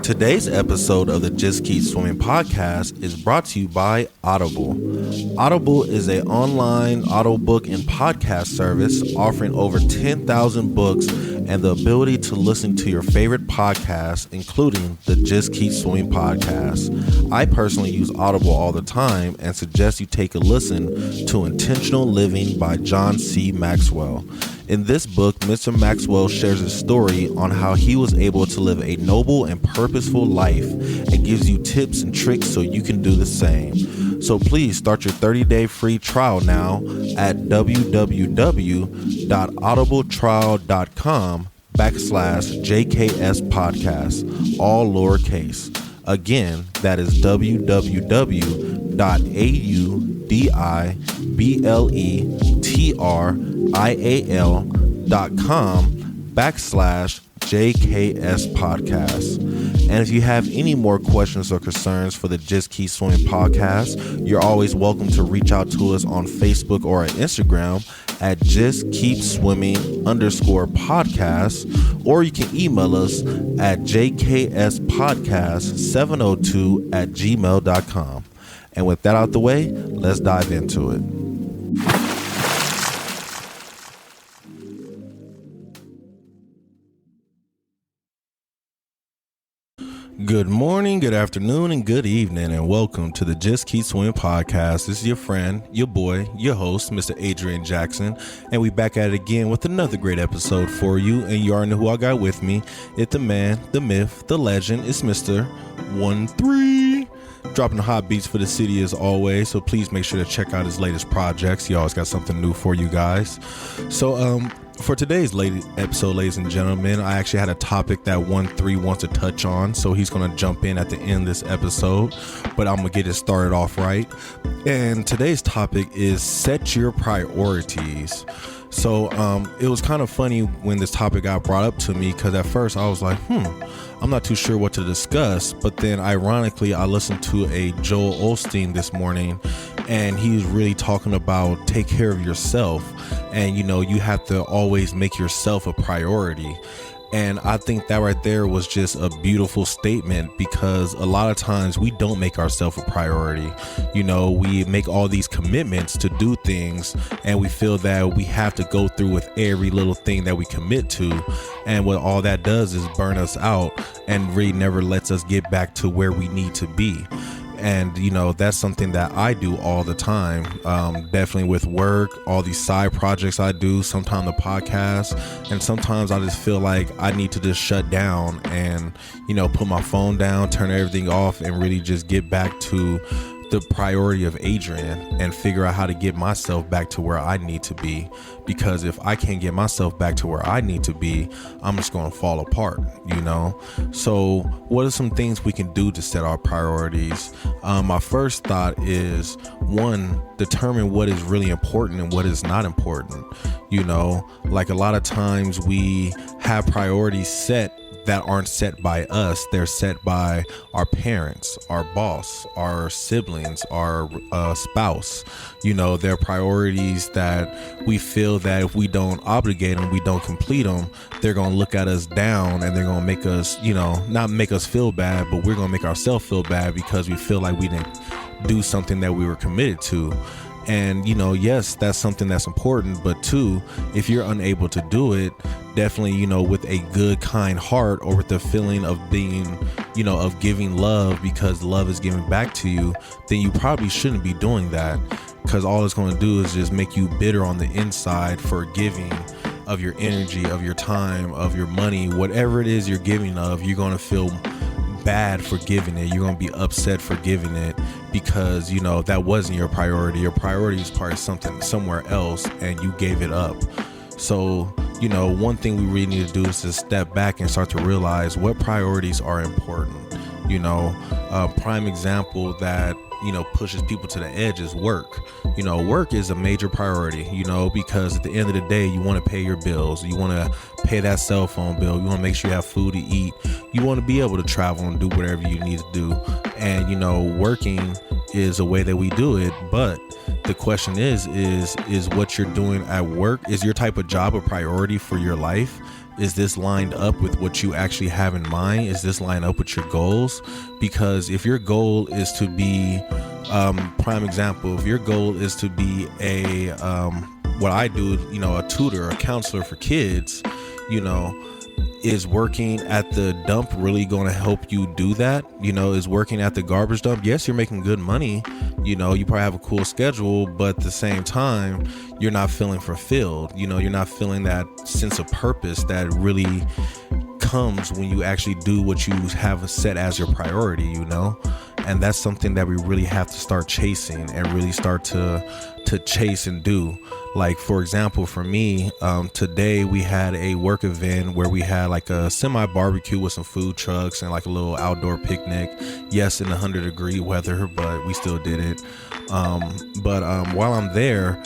Today's episode of the Just Keep Swimming podcast is brought to you by Audible. Audible is an online audiobook and podcast service offering over 10,000 books and the ability to listen to your favorite podcasts, including the Just Keep Swimming podcast. I personally use Audible all the time and suggest you take a listen to Intentional Living by John C. Maxwell. In this book, Mr. Maxwell shares his story on how he was able to live a noble and purposeful life and gives you tips and tricks so you can do the same. So please start your 30-day free trial now at www.audibletrial.com/JKS podcast, all lowercase. Again, that is www.audibletrial.com/JKS podcast. And if you have any more questions or concerns for the Just Keep Swimming podcast, you're always welcome to reach out to us on Facebook or at Instagram at justkkeepswimming_podcast, or you can email us at jkspodcast702@gmail.com. And with that out the way, let's dive into it. Good morning, good afternoon, and good evening, and welcome to the Just Keep Swimming podcast. This is your friend, your boy, your host, Mr. Adrian Jackson, and we back at it again with another great episode for you. And you already know who I got with me. It's the man, the myth, the legend. It's Mr. 1-3. Dropping the hot beats for the city as always, so please make sure to check out his latest projects. He always got something new for you guys. So for today's episode, ladies and gentlemen, I actually had a topic that 1-3 wants to touch on, so he's going to jump in at the end of this episode, but I'm going to get it started off right. And today's topic is set your priorities. So it was kind of funny when this topic got brought up to me, because at first I was like, I'm not too sure what to discuss. But then ironically, I listened to a Joel Osteen this morning, and he was really talking about take care of yourself. And, you know, you have to always make yourself a priority. And I think that right there was just a beautiful statement, because a lot of times we don't make ourselves a priority. You know, we make all these commitments to do things, and we feel that we have to go through with every little thing that we commit to. And what all that does is burn us out and really never lets us get back to where we need to be. And, you know, that's something that I do all the time, definitely with work, all these side projects I do, sometimes the podcast, and sometimes I just feel like I need to just shut down and, you know, put my phone down, turn everything off, and really just get back to the priority of Adrian and figure out how to get myself back to where I need to be. Because if I can't get myself back to where I need to be, I'm just going to fall apart, you know? So what are some things we can do to set our priorities? My first thought is, one, determine what is really important and what is not important. You know, like a lot of times we have priorities set that aren't set by us. They're set by our parents, our boss, our siblings, our spouse. You know, they're priorities that we feel that if we don't obligate them, we don't complete them, they're going to look at us down, and they're going to make us, you know, not make us feel bad, but we're going to make ourselves feel bad because we feel like we didn't do something that we were committed to. And, you know, yes, that's something that's important. But two, if you're unable to do it, definitely, you know, with a good, kind heart, or with the feeling of being, you know, of giving love because love is giving back to you, then you probably shouldn't be doing that, because all it's going to do is just make you bitter on the inside for giving of your energy, of your time, of your money, whatever it is you're giving of. You're going to feel bad for giving it. You're going to be upset for giving it, because, you know, that wasn't your priority. Your priority is part of something somewhere else, and you gave it up. So, you know, one thing we really need to do is to step back and start to realize what priorities are important. You know, a prime example that, you know, pushes people to the edge is work. You know, work is a major priority, you know, because at the end of the day, you want to pay your bills. You want to pay that cell phone bill. You want to make sure you have food to eat. You want to be able to travel and do whatever you need to do. And, you know, working is a way that we do it. But the question is what you're doing at work, is your type of job a priority for your life? is this lined up with what you actually have in mind? Is this lined up with your goals? Because if your goal is to be, prime example, if your goal is to be a, what I do, a tutor, a counselor for kids, is working at the dump really going to help you do that? Is working at the garbage dump? Yes, you're making good money. You probably have a cool schedule, but at the same time, you're not feeling fulfilled. You're not feeling that sense of purpose that really comes when you actually do what you have set as your priority, and that's something that we really have to start chasing and really start to chase and do. Like, for example, for me, today we had a work event where we had like a semi barbecue with some food trucks and like a little outdoor picnic. Yes, in 100-degree weather, but we still did it. But while I'm there,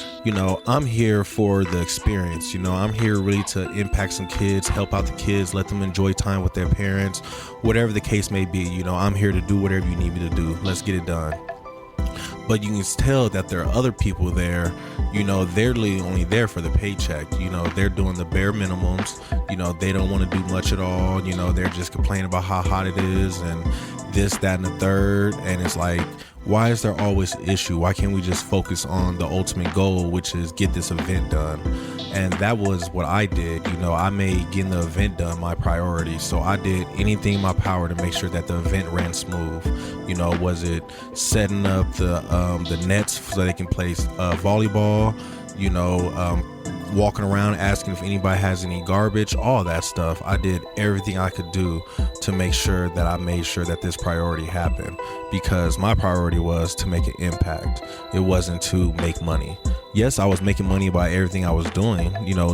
I'm here for the experience. I'm here really to impact some kids, help out the kids, let them enjoy time with their parents, whatever the case may be. I'm here to do whatever you need me to do. Let's get it done. But you can tell that there are other people there, they're really only there for the paycheck. They're doing the bare minimums. They don't want to do much at all. They're just complaining about how hot it is and this, that, and the third. And it's like, why is there always an issue? Why can't we just focus on the ultimate goal, which is get this event done? And that was what I did. I made getting the event done my priority. So I did anything in my power to make sure that the event ran smooth. Was it setting up the nets so they can play volleyball, walking around asking if anybody has any garbage, all that stuff. I did everything I could do to make sure that I made sure that this priority happened, because my priority was to make an impact. It wasn't to make money. Yes, I was making money by everything I was doing,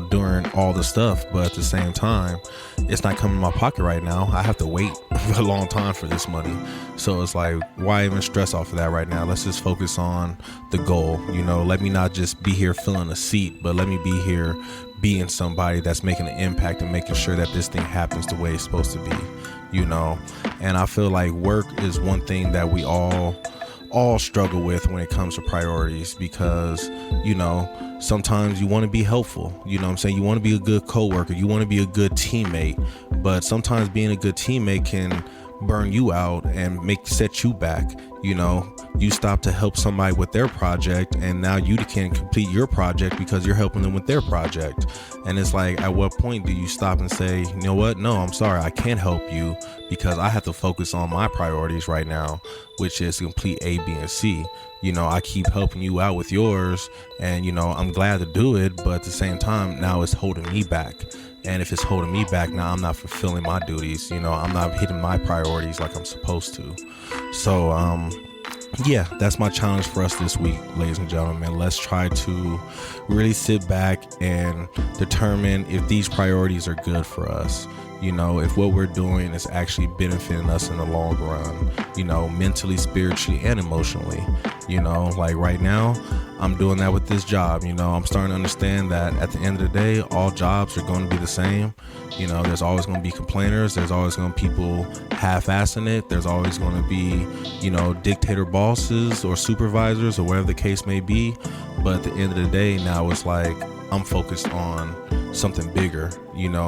during all the stuff, but at the same time, it's not coming in my pocket right now. I have to wait a long time for this money. So it's like, why even stress off of that right now? Let's just focus on the goal. Let me not just be here filling a seat, but let me be here being somebody that's making an impact and making sure that this thing happens the way it's supposed to be, And I feel like work is one thing that we all struggle with when it comes to priorities, because sometimes you want to be helpful, you want to be a good coworker, you want to be a good teammate, but sometimes being a good teammate can burn you out and set you back. You stop to help somebody with their project, and now you can't complete your project because you're helping them with their project. And it's like, at what point do you stop and say, you know what? No, I'm sorry, I can't help you because I have to focus on my priorities right now, which is complete A, B, and C. I keep helping you out with yours, and I'm glad to do it, but at the same time, now it's holding me back. And if it's holding me back, now I'm not fulfilling my duties. I'm not hitting my priorities like I'm supposed to. So, yeah, that's my challenge for us this week, ladies and gentlemen. Let's try to really sit back and determine if these priorities are good for us. If what we're doing is actually benefiting us in the long run, mentally, spiritually, and emotionally. Like right now, I'm doing that with this job. I'm starting to understand that at the end of the day, all jobs are going to be the same. There's always going to be complainers. There's always going to be people half-assing it. There's always going to be, dictator bosses or supervisors or whatever the case may be. But at the end of the day, now it's like I'm focused on something bigger,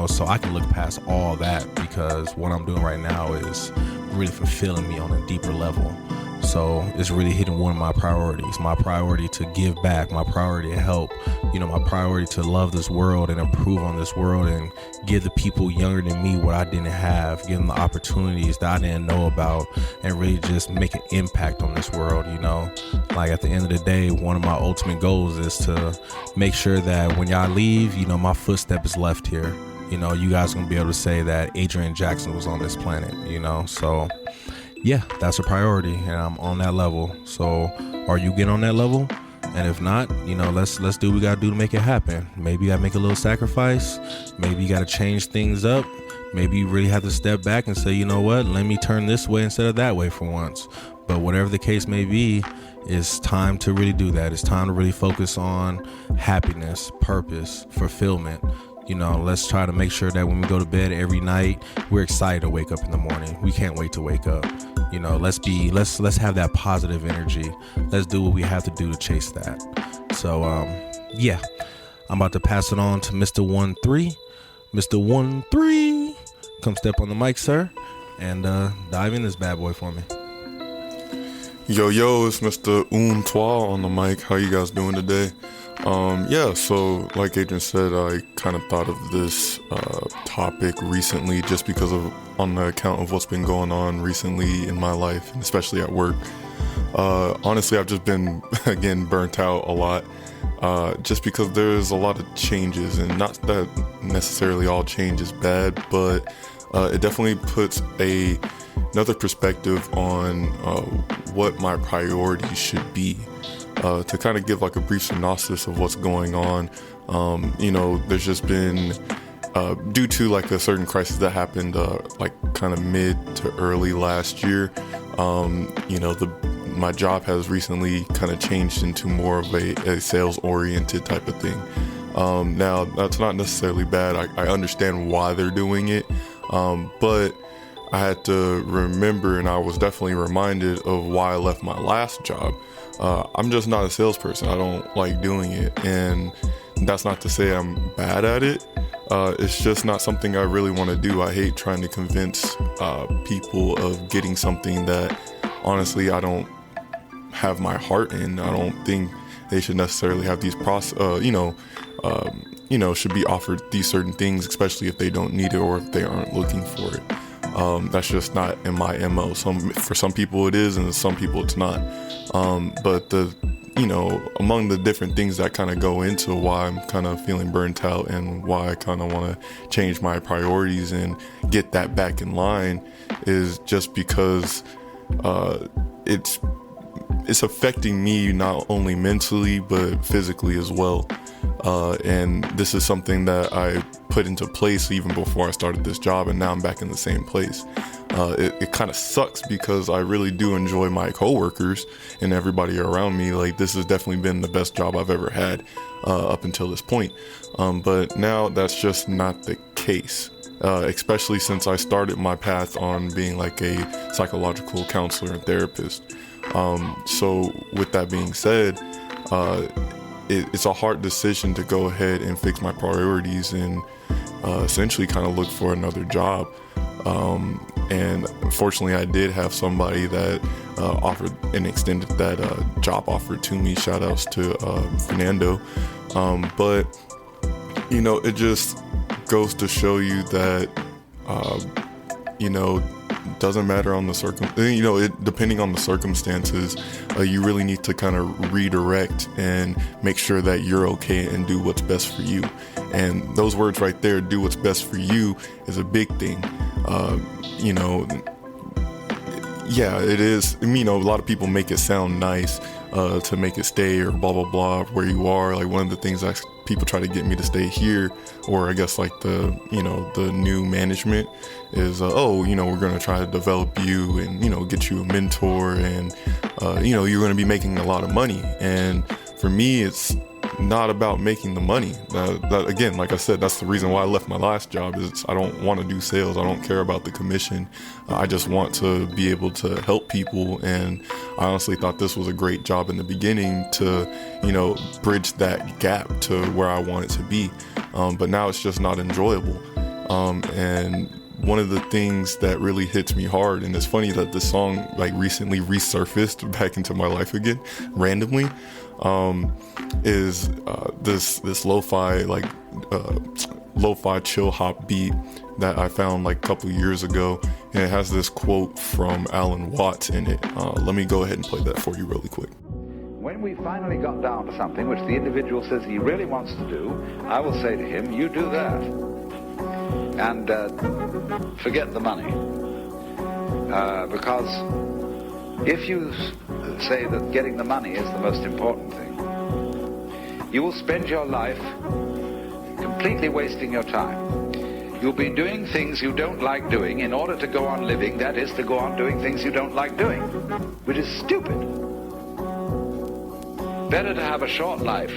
so I can look past all that, because what I'm doing right now is really fulfilling me on a deeper level. So it's really hitting one of my priorities, my priority to give back, my priority to help, my priority to love this world and improve on this world and give the people younger than me what I didn't have, give them the opportunities that I didn't know about, and really just make an impact on this world. Like at the end of the day, one of my ultimate goals is to make sure that when y'all leave, my footstep is left here. You guys are gonna be able to say that Adrian Jackson was on this planet, so yeah, that's a priority, and I'm on that level. So are you getting on that level? And if not, let's do what we gotta do to make it happen. Maybe you gotta make a little sacrifice. Maybe you gotta change things up. Maybe you really have to step back and say, you know what, let me turn this way instead of that way for once. But whatever the case may be, it's time to really do that. It's time to really focus on happiness, purpose, fulfillment. Let's try to make sure that when we go to bed every night, we're excited to wake up in the morning. We can't wait to wake up. Let's have that positive energy. Let's do what we have to do to chase that. So, yeah, I'm about to pass it on to Mr. 1-3. Mr. 1-3. Come step on the mic, sir, and dive in this bad boy for me. Yo, it's Mr. 1-3 on the mic. How you guys doing today? So like Adrian said, I kind of thought of this topic recently just because of on the account of what's been going on recently in my life, and especially at work. Honestly, I've just been, again, burnt out a lot, just because there's a lot of changes, and not that necessarily all change is bad, but it definitely puts another perspective on what my priorities should be. To kind of give like a brief synopsis of what's going on, there's just been, due to like a certain crisis that happened like kind of mid to early last year, my job has recently kind of changed into more of a sales-oriented type of thing. Now, that's not necessarily bad. I understand why they're doing it, but I had to remember, and I was definitely reminded of why I left my last job. I'm just not a salesperson. I don't like doing it, and that's not to say I'm bad at it. It's just not something I really want to do. I hate trying to convince people of getting something that honestly I don't have my heart in. I don't think they should necessarily have these should be offered these certain things, especially if they don't need it or if they aren't looking for it. That's just not in my MO. For some people it is, and some people it's not. But among the different things that kind of go into why I'm kind of feeling burnt out and why I kind of want to change my priorities and get that back in line is just because it's affecting me not only mentally but physically as well. And this is something that I put into place even before I started this job, and now I'm back in the same place. It kind of sucks because I really do enjoy my coworkers and everybody around me. Like, this has definitely been the best job I've ever had up until this point. But now that's just not the case, especially since I started my path on being like a psychological counselor and therapist. So with that being said, it's a hard decision to go ahead and fix my priorities and essentially kind of look for another job. And unfortunately, I did have somebody that offered and extended that job offer to me. Shout outs to Fernando. But it just goes to show you that, doesn't matter on the depending on the circumstances, you really need to kind of redirect and make sure that you're okay and do what's best for you. And those words right there, do what's best for you, is a big thing. Yeah, it is. A lot of people make it sound nice to make it stay or blah, blah, blah, where you are. Like, one of the things people try to get me to stay here, or I guess like the new management is, we're going to try to develop you and, get you a mentor, and, you're going to be making a lot of money. And for me, it's not about making the money. That again, like I said, that's the reason why I left my last job. Is I don't want to do sales. I don't care about the commission. I just want to be able to help people. And I honestly thought this was a great job in the beginning to, bridge that gap to where I want it to be. But now it's just not enjoyable. And one of the things that really hits me hard, and it's funny that this song like recently resurfaced back into my life again randomly, is this lo-fi chill hop beat that I found like a couple years ago, and it has this quote from Alan Watts in it. Let me go ahead and play that for you really quick. When we finally got down to something which the individual says he really wants to do, I will say to him, you do that. And forget the money. Because if you say that getting the money is the most important thing, you will spend your life completely wasting your time. You'll be doing things you don't like doing in order to go on living, that is, to go on doing things you don't like doing, which is stupid. Better to have a short life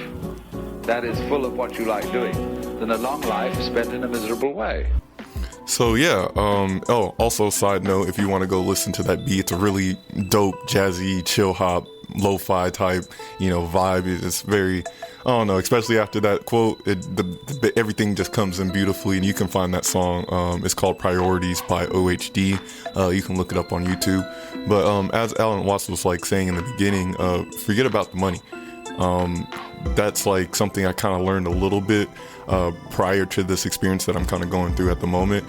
that is full of what you like doing than a long life spent in a miserable way. So yeah, also side note, if you want to go listen to that beat, it's a really dope, jazzy, chill hop lo-fi type, vibe. It's very, I don't know, especially after that quote, everything just comes in beautifully, and you can find that song. It's called Priorities by OHD. You can look it up on YouTube. But as Alan Watts was like saying in the beginning, forget about the money. That's like something I kind of learned a little bit prior to this experience that I'm kind of going through at the moment,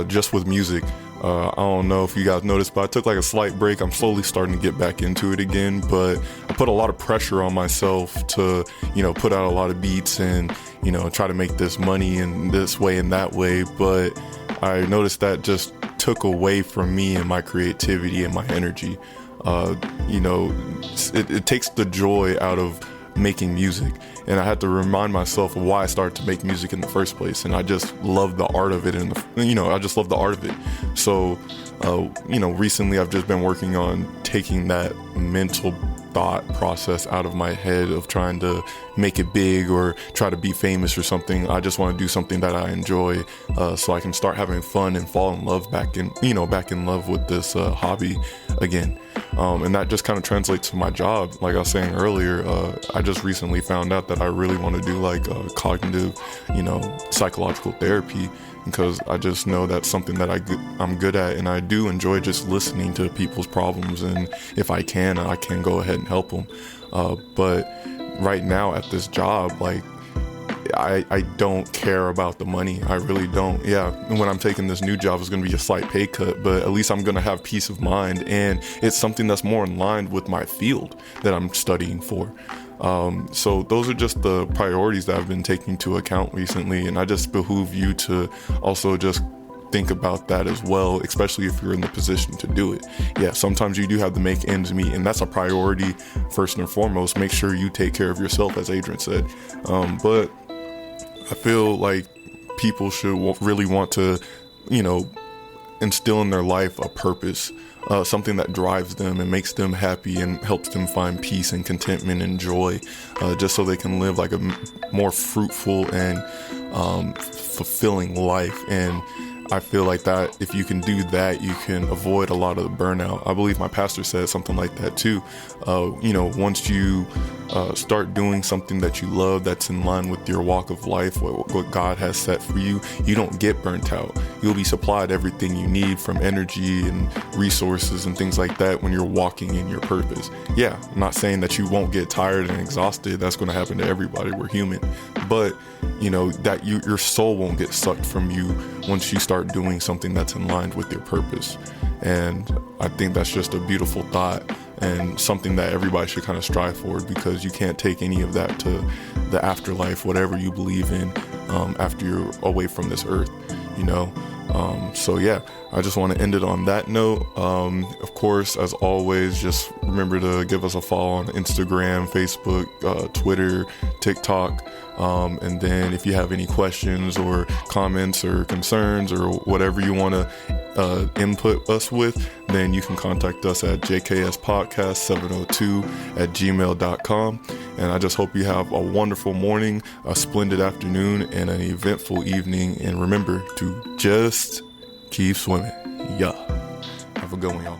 just with music. I don't know if you guys noticed, but I took like a slight break. I'm slowly starting to get back into it again, but I put a lot of pressure on myself to, put out a lot of beats and, try to make this money in this way and that way. But I noticed that just took away from me and my creativity and my energy. It takes the joy out of making music, and I had to remind myself of why I started to make music in the first place. And I just love the art of it, and I just love the art of it. So recently I've just been working on taking that mental thought process out of my head of trying to make it big or try to be famous or something. I just want to do something that I enjoy, so I can start having fun and fall in love back in love with this hobby again. And that just kind of translates to my job. Like I was saying earlier, I just recently found out that I really want to do like cognitive, psychological therapy, because I just know that's something that I'm good at, and I do enjoy just listening to people's problems, and if I can go ahead and help them. But right now at this job, like, I don't care about the money. I really don't. Yeah, when I'm taking this new job, it's going to be a slight pay cut, but at least I'm going to have peace of mind, and it's something that's more in line with my field that I'm studying for. So those are just the priorities that I've been taking into account recently, and I just behoove you to also just think about that as well, especially if you're in the position to do it. Yeah, sometimes you do have to make ends meet, and that's a priority first and foremost. Make sure you take care of yourself, as Adrian said. But I feel like people should really want to, instill in their life a purpose, something that drives them and makes them happy and helps them find peace and contentment and joy, just so they can live like a more fruitful and fulfilling life. And I feel like that if you can do that, you can avoid a lot of the burnout. I believe my pastor said something like that too. Once you start doing something that you love, that's in line with your walk of life, what God has set for you, you don't get burnt out. You'll be supplied everything you need from energy and resources and things like that when you're walking in your purpose. Yeah, I'm not saying that you won't get tired and exhausted. That's going to happen to everybody. We're human. But that your soul won't get sucked from you once you start doing something that's in line with your purpose. And I think that's just a beautiful thought, and something that everybody should kind of strive for, because you can't take any of that to the afterlife, whatever you believe in, after you're away from this earth, So yeah, I just want to end it on that note. Of course, as always, just remember to give us a follow on Instagram, Facebook, Twitter, TikTok. And then if you have any questions or comments or concerns or whatever you want to input us with, then you can contact us at jkspodcast702@gmail.com. And I just hope you have a wonderful morning, a splendid afternoon, and an eventful evening. And remember to just keep swimming. Yeah. Have a good one, y'all.